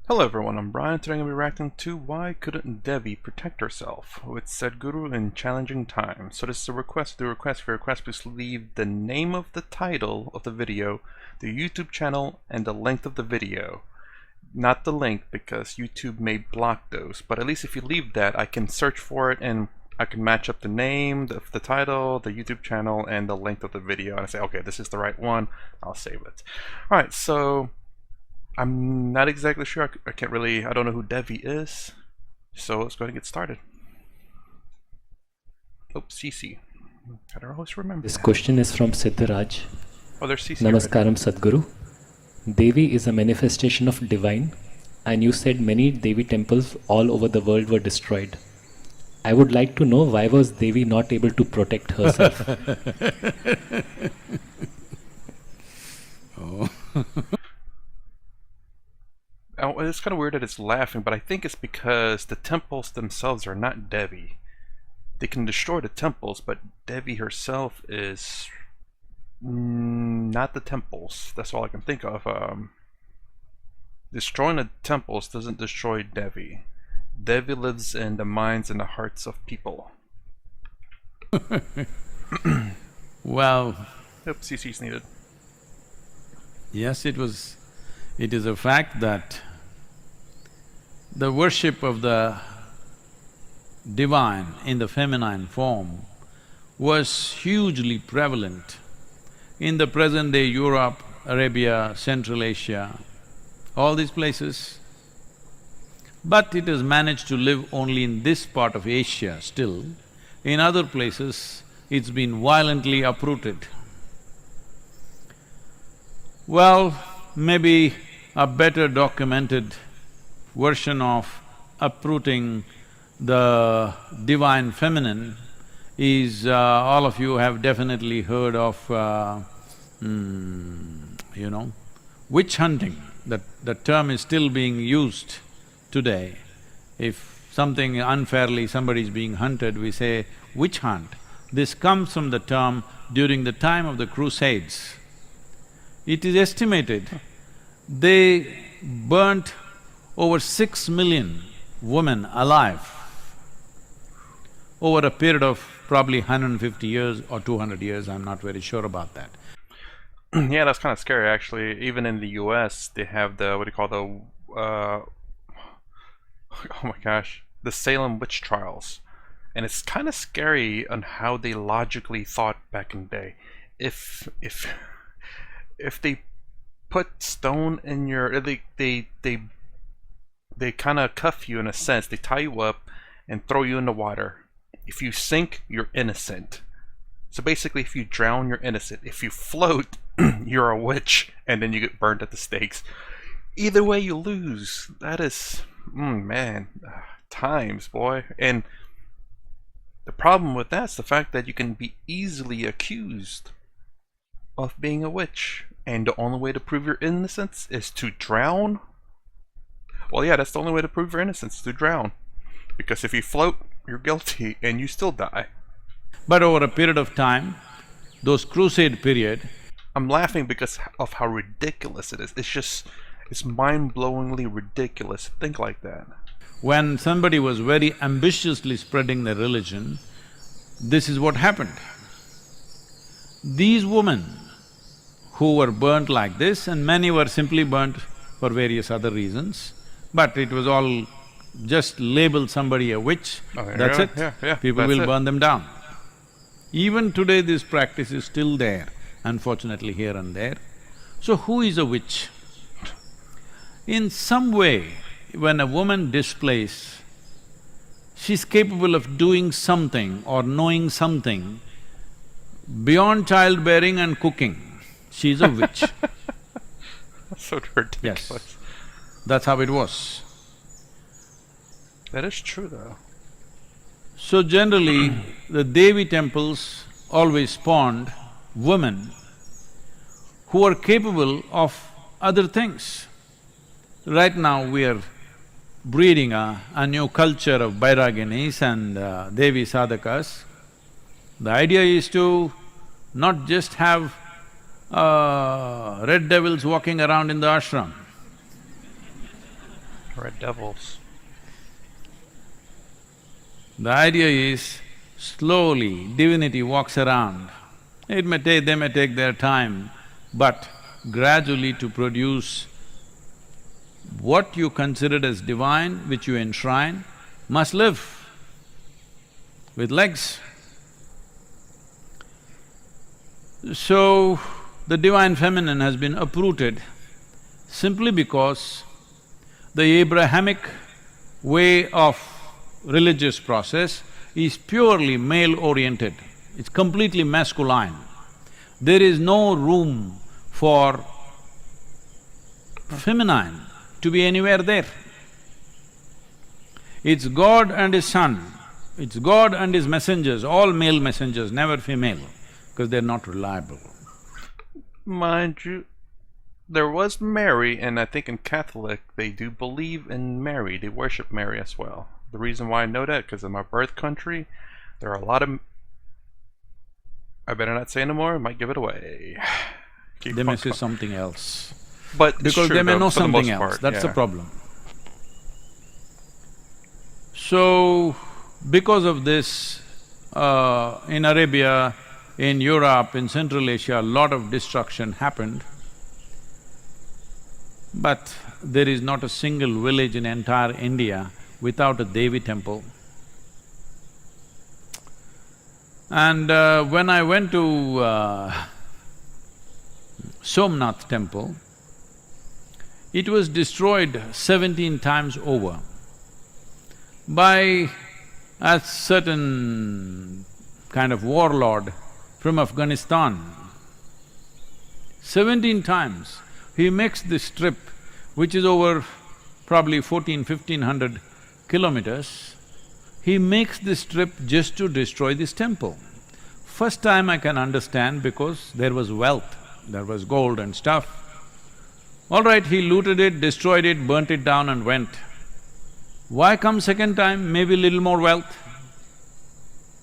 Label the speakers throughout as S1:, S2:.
S1: Hello everyone, I'm Brian. Today I'm going to be reacting to Why Couldn't Devi Protect Herself with Sadhguru in Challenging Times. So this is a request. For your request, please leave the name of the title of the video, the YouTube channel, and the length of the video. Not the link, because YouTube may block those, but at least if you leave that, I can search for it and I can match up the name, the title, the YouTube channel, and the length of the video, and I say, okay, this is the right one, I'll save it. Alright, so I'm not exactly sure. I don't know who Devi is. So let's go ahead and get started. Oops, CC. I don't always remember.
S2: This question is from Siddharaj.
S1: Oh, there's CC.
S2: Namaskaram Sadhguru. Devi is a manifestation of divine, and you said many Devi temples all over the world were destroyed. I would like to know, why was Devi not able to protect herself?
S1: Oh. Oh, it's kind of weird that it's laughing, but I think it's because the temples themselves are not Devi. They can destroy the temples, but Devi herself is not the temples. That's all I can think of. Destroying the temples doesn't destroy Devi. Devi lives in the minds and the hearts of people.
S3: Well,
S1: Yep, CC's needed.
S3: yes, it is a fact that the worship of the divine in the feminine form was hugely prevalent in the present-day Europe, Arabia, Central Asia, all these places. But it has managed to live only in this part of Asia still. In other places, it's been violently uprooted. Well, maybe a better documented version of uprooting the divine feminine is, all of you have definitely heard of, witch hunting. The term is still being used today. If something unfairly, somebody is being hunted, we say witch hunt. This comes from the term during the time of the Crusades. It is estimated they burnt over 6 million women alive over a period of probably 150 years or 200 years, I'm not very sure about that.
S1: Yeah, that's kind of scary actually. Even in the US, they have the, what do you call oh my gosh, the Salem witch trials. And it's kind of scary on how they logically thought back in the day. If they put stone in your… they kind of cuff you in a sense. They tie you up and throw you in the water. If you sink, you're innocent. So basically, if you drown, you're innocent. If you float, you're a witch, and then you get burned at the stakes. Either way, you lose. That is… man. Times, boy. And the problem with that's the fact that you can be easily accused of being a witch. And the only way to prove your innocence is to drown? Well, yeah, that's the only way to prove your innocence, to drown. Because if you float, you're guilty and you still die.
S3: But over a period of time, those crusade period…
S1: I'm laughing because of how ridiculous it is. It's mind-blowingly ridiculous. Think like that.
S3: When somebody was very ambitiously spreading their religion, this is what happened. These women who were burnt like this, and many were simply burnt for various other reasons, but it was all just label somebody a witch, that's it.
S1: Yeah,
S3: people will burn them down. Even today this practice is still there, unfortunately here and there. So who is a witch? In some way, when a woman displays, she's capable of doing something or knowing something beyond childbearing and cooking. She's a witch.
S1: That's so ridiculous.
S3: Yes, that's how it was.
S1: That is true, though.
S3: So generally, the Devi temples always spawned women who are capable of other things. Right now we are breeding a new culture of Bairaginis and Devi sadhakas. The idea is to not just have red devils walking around in the ashram.
S1: Red devils.
S3: The idea is, slowly divinity walks around. They may take their time, but gradually to produce what you considered as divine, which you enshrine, must live with legs. So, the divine feminine has been uprooted simply because the Abrahamic way of religious process is purely male-oriented. It's completely masculine. There is no room for feminine to be anywhere there. It's God and His Son, it's God and His messengers, all male messengers, never female, because they're not reliable.
S1: Mind you, there was Mary, and I think in Catholic they do believe in Mary. They worship Mary as well. The reason why I know that, because in my birth country, there are a lot of… I better not say no more, I might give it away.
S3: They may say something else.
S1: But it's
S3: Because
S1: true,
S3: they may
S1: though,
S3: know
S1: for the
S3: something
S1: most
S3: else,
S1: part,
S3: that's the
S1: yeah.
S3: problem. So, because of this, in Arabia, in Europe, in Central Asia, a lot of destruction happened. But there is not a single village in entire India without a Devi temple. And when I went to Somnath temple, it was destroyed 17 times over by a certain kind of warlord from Afghanistan. 17 times. He makes this trip, which is over probably 1500 kilometers. He makes this trip just to destroy this temple. First time I can understand because there was wealth, there was gold and stuff. All right, he looted it, destroyed it, burnt it down and went. Why come second time? Maybe little more wealth.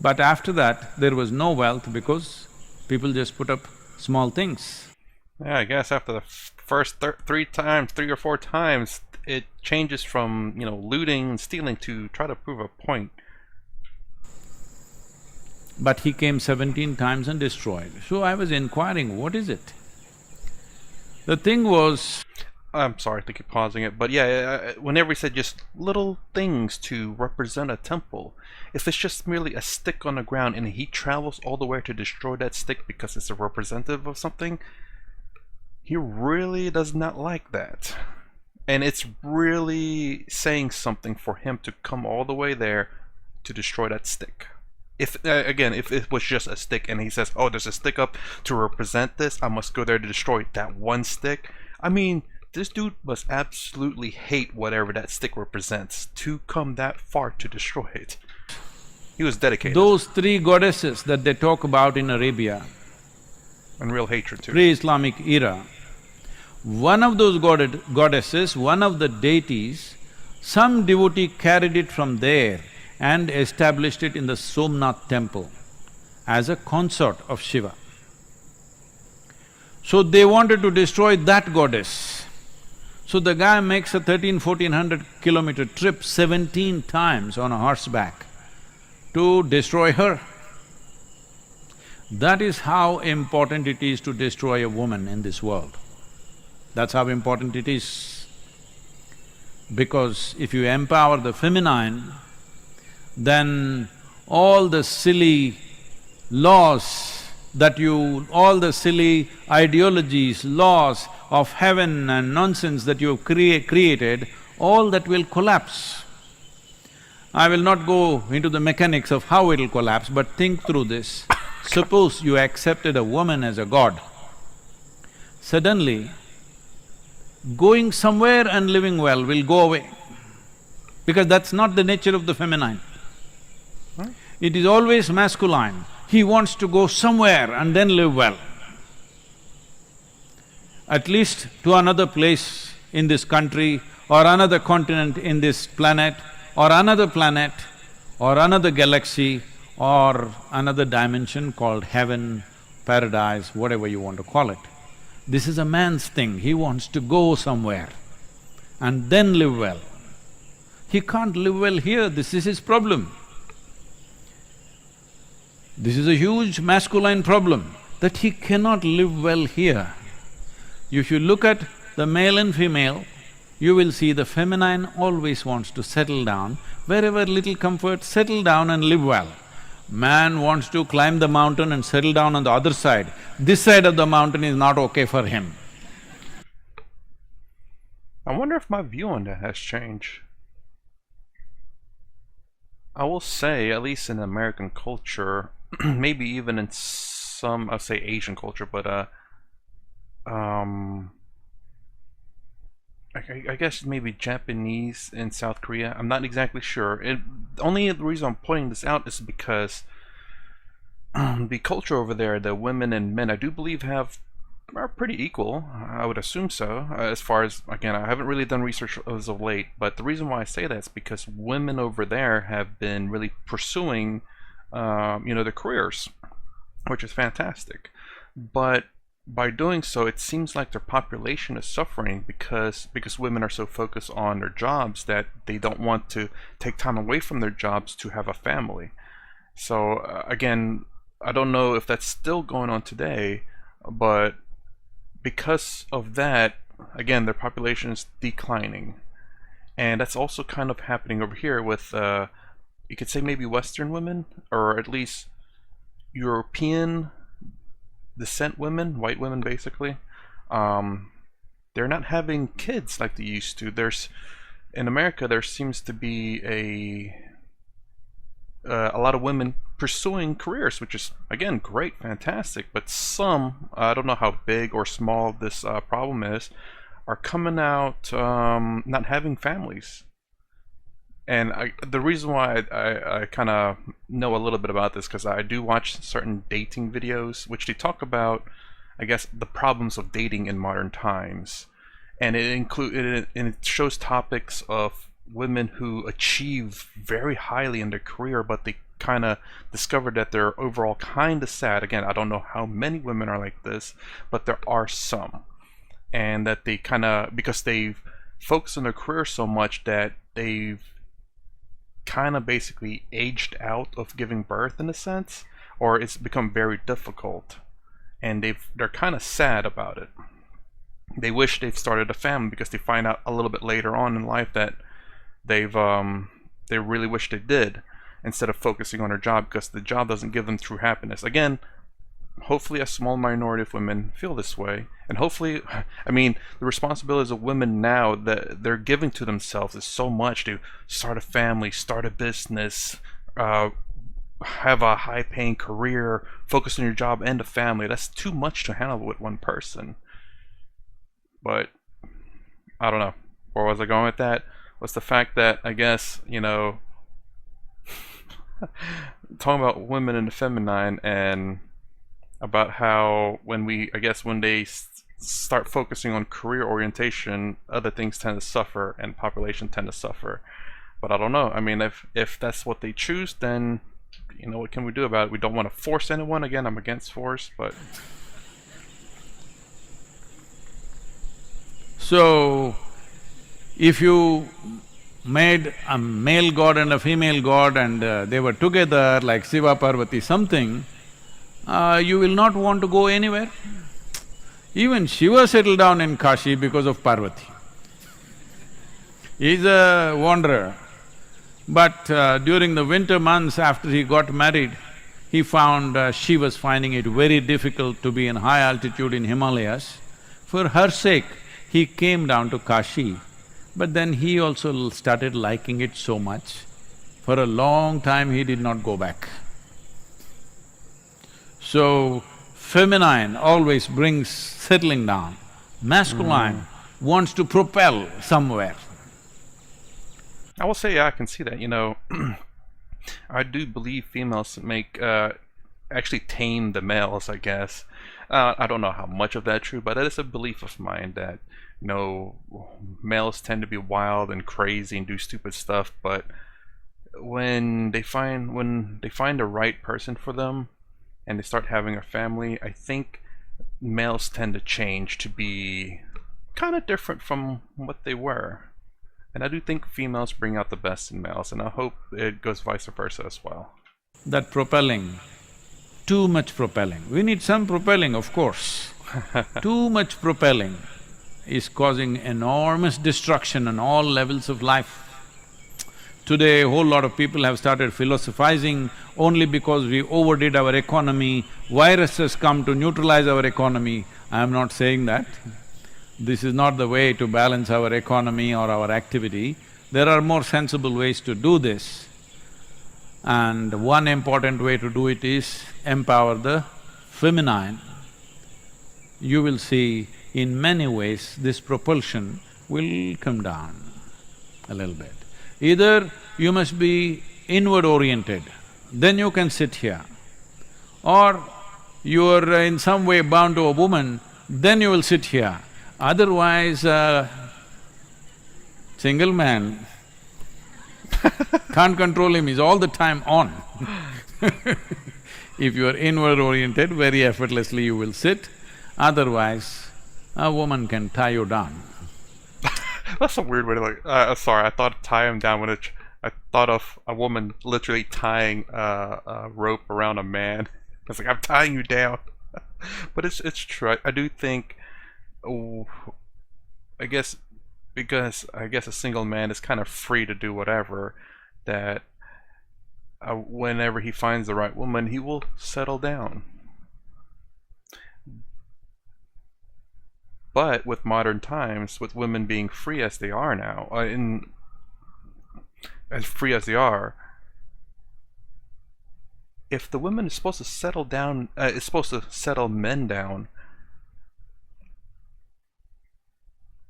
S3: But after that, there was no wealth because people just put up small things.
S1: Yeah, I guess after the first three or four times, it changes from, looting and stealing to try to prove a point.
S3: But he came 17 times and destroyed. So I was inquiring, what is it? The thing was…
S1: I'm sorry to keep pausing it, but yeah, whenever he said just little things to represent a temple, if it's just merely a stick on the ground and he travels all the way to destroy that stick because it's a representative of something, he really does not like that. And it's really saying something for him to come all the way there to destroy that stick. If, again, if it was just a stick and he says, oh, there's a stick up to represent this, I must go there to destroy that one stick. I mean, this dude must absolutely hate whatever that stick represents to come that far to destroy it. He was dedicated.
S3: Those three goddesses that they talk about in Arabia,
S1: And real hatred too.
S3: pre-Islamic era, one of those goddesses, one of the deities, some devotee carried it from there and established it in the Somnath temple as a consort of Shiva. So they wanted to destroy that goddess. So the guy makes a 1400 kilometer trip 17 times on a horseback to destroy her. That is how important it is to destroy a woman in this world. That's how important it is. Because if you empower the feminine, then all the silly laws all the silly ideologies, laws of heaven and nonsense that you have created, all that will collapse. I will not go into the mechanics of how it'll collapse, but think through this. Suppose you accepted a woman as a god. Suddenly, going somewhere and living well will go away, because that's not the nature of the feminine. It is always masculine. He wants to go somewhere and then live well. At least to another place in this country, or another continent in this planet, or another galaxy, or another dimension called heaven, paradise, whatever you want to call it. This is a man's thing, he wants to go somewhere and then live well. He can't live well here, this is his problem. This is a huge masculine problem, that he cannot live well here. If you look at the male and female, you will see the feminine always wants to settle down, wherever little comfort, settle down and live well. Man wants to climb the mountain and settle down on the other side. This side of the mountain is not okay for him.
S1: I wonder if my view on that has changed. I will say, at least in American culture, maybe even in some, I'll say Asian culture, but I guess maybe Japanese and South Korea. I'm not exactly sure. Only the reason I'm pointing this out is because the culture over there, the women and men, I do believe are pretty equal. I would assume so. As far as, again, I haven't really done research as of late, but the reason why I say that is because women over there have been really pursuing, their careers, which is fantastic. But by doing so, it seems like their population is suffering because women are so focused on their jobs that they don't want to take time away from their jobs to have a family. So again, I don't know if that's still going on today, but because of that, again, their population is declining. And that's also kind of happening over here with, you could say maybe Western women, or at least European descent women, white women basically. They're not having kids like they used to. In America, there seems to be a lot of women pursuing careers, which is, again, great, fantastic, but some, I don't know how big or small this problem is, are coming out not having families. And the reason why I kind of know a little bit about this, because I do watch certain dating videos which they talk about, I guess, the problems of dating in modern times, and it shows topics of women who achieve very highly in their career, but they kind of discover that they're overall kind of sad. Again, I don't know how many women are like this, but there are some, and that they kind of, because they've focused on their career so much that they've kind of basically aged out of giving birth in a sense, or it's become very difficult, and they're kind of sad about it. They wish they've started a family because they find out a little bit later on in life that they really wish they did, instead of focusing on their job, because the job doesn't give them true happiness. Again, hopefully a small minority of women feel this way, and hopefully, I mean, the responsibilities of women now that they're giving to themselves is so much, to start a family, start a business, have a high-paying career, focus on your job and a family. That's too much to handle with one person. But I don't know, where was I going with that? Was the fact that, I guess, talking about women and the feminine, and about how when they start focusing on career orientation, other things tend to suffer and population tend to suffer. But I don't know. I mean, if that's what they choose, then what can we do about it? We don't want to force anyone. Again, I'm against force, but
S3: so if you made a male god and a female god, and they were together like Shiva, Parvati, something, you will not want to go anywhere. Even Shiva settled down in Kashi because of Parvati. He's a wanderer. But during the winter months after he got married, he found she was finding it very difficult to be in high altitude in Himalayas. For her sake, he came down to Kashi, but then he also started liking it so much. For a long time, he did not go back. So, feminine always brings settling down. Masculine wants to propel somewhere.
S1: I will say, yeah, I can see that. I do believe females make actually tame the males, I guess. I don't know how much of that's true, but that is a belief of mine that males tend to be wild and crazy and do stupid stuff, but when they find the right person for them and they start having a family, I think males tend to change to be kind of different from what they were. And I do think females bring out the best in males, and I hope it goes vice versa as well.
S3: That propelling, too much propelling. We need some propelling, of course. Too much propelling is causing enormous destruction on all levels of life. Today, a whole lot of people have started philosophizing only because we overdid our economy, viruses come to neutralize our economy. I am not saying that. This is not the way to balance our economy or our activity. There are more sensible ways to do this. And one important way to do it is empower the feminine. You will see in many ways this propulsion will come down a little bit. Either you must be inward oriented, then you can sit here. Or you are in some way bound to a woman, then you will sit here. Otherwise, single man can't control him, he's all the time on. If you are inward oriented, very effortlessly you will sit. Otherwise, a woman can tie you down.
S1: That's a weird way to like… sorry, I thought tie him down when I thought of a woman literally tying a rope around a man. It's like, I'm tying you down. But it's true. I do think… I guess because a single man is kind of free to do whatever, that whenever he finds the right woman, he will settle down. But with modern times, with women being free as they are now, as free as they are, if the woman is supposed to settle down, is supposed to settle men down,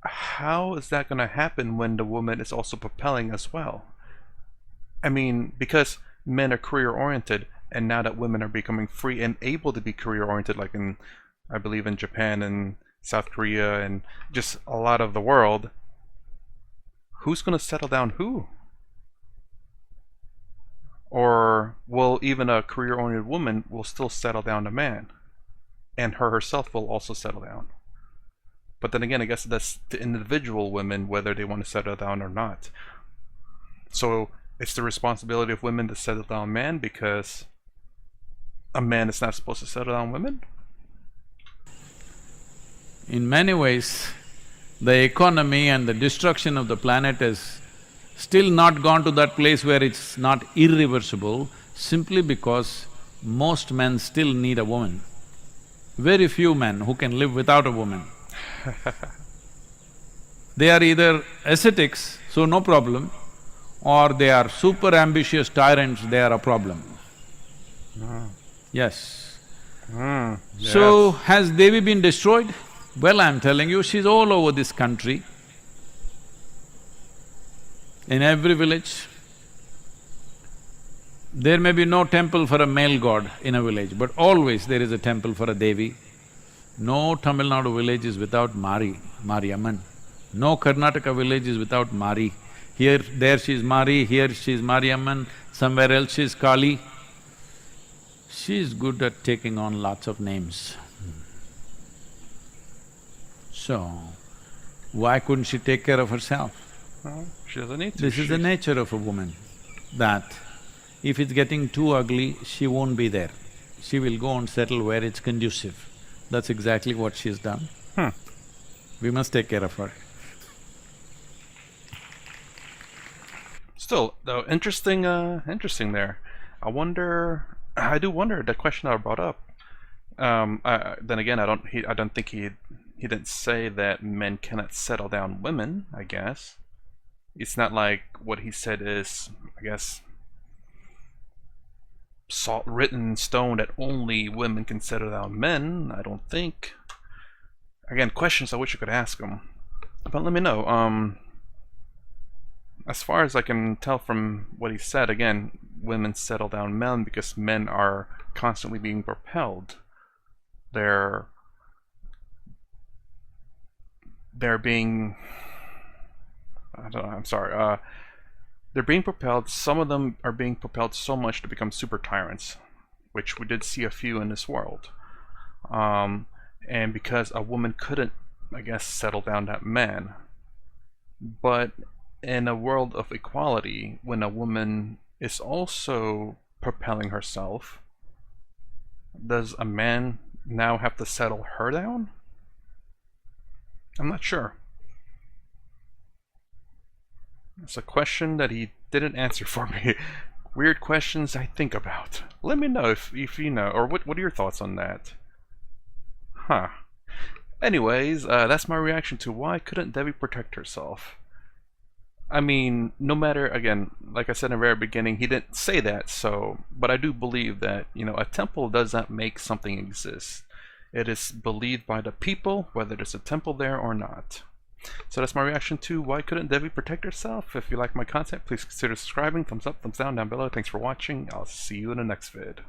S1: how is that going to happen when the woman is also propelling as well? I mean, because men are career-oriented, and now that women are becoming free and able to be career-oriented, like in, I believe in Japan and South Korea and just a lot of the world, who's going to settle down who? Or will even a career-oriented woman will still settle down a man, and her herself will also settle down? But then again, I guess that's the individual women whether they want to settle down or not. So it's the responsibility of women to settle down men because a man is not supposed to settle down women?
S3: In many ways, the economy and the destruction of the planet has still not gone to that place where it's not irreversible, simply because most men still need a woman. Very few men who can live without a woman. They are either ascetics, so no problem, or they are super ambitious tyrants, they are a problem. Yes.
S1: Yes.
S3: So, has Devi been destroyed? Well, I'm telling you, she's all over this country. In every village. There may be no temple for a male god in a village, but always there is a temple for a Devi. No Tamil Nadu village is without Mariamman. No Karnataka village is without Mari. Here, there she's Mari, here she's Mariamman, somewhere else she's Kali. She's good at taking on lots of names. So, why couldn't she take care of herself?
S1: Well, she doesn't need to.
S3: This is the nature of a woman, that if it's getting too ugly, she won't be there. She will go and settle where it's conducive. That's exactly what she's done. We must take care of her.
S1: Still, though, interesting there. I do wonder, the question I brought up. Then again, I don't think he didn't say that men cannot settle down women, I guess. It's not like what he said is, I guess, written in stone that only women can settle down men. I don't think. Again, questions I wish I could ask him. But let me know. As far as I can tell from what he said, again, women settle down men because men are constantly being propelled. They're being… I don't know, I'm sorry. They're being propelled, some of them are being propelled so much to become super tyrants, which we did see a few in this world. And because a woman couldn't, I guess, settle down that man. But in a world of equality, when a woman is also propelling herself, does a man now have to settle her down? I'm not sure. It's a question that he didn't answer for me. Weird questions I think about. Let me know if you know, or what are your thoughts on that? Huh. Anyways, that's my reaction to why couldn't Devi protect herself. I mean, no matter, again, like I said in the very beginning, he didn't say that, so, but I do believe that, you know, a temple does not make something exist. It is believed by the people, whether there's a temple there or not. So that's my reaction to why couldn't Devi protect herself. If you like my content, please consider subscribing. Thumbs up, thumbs down below. Thanks for watching. I'll see you in the next vid.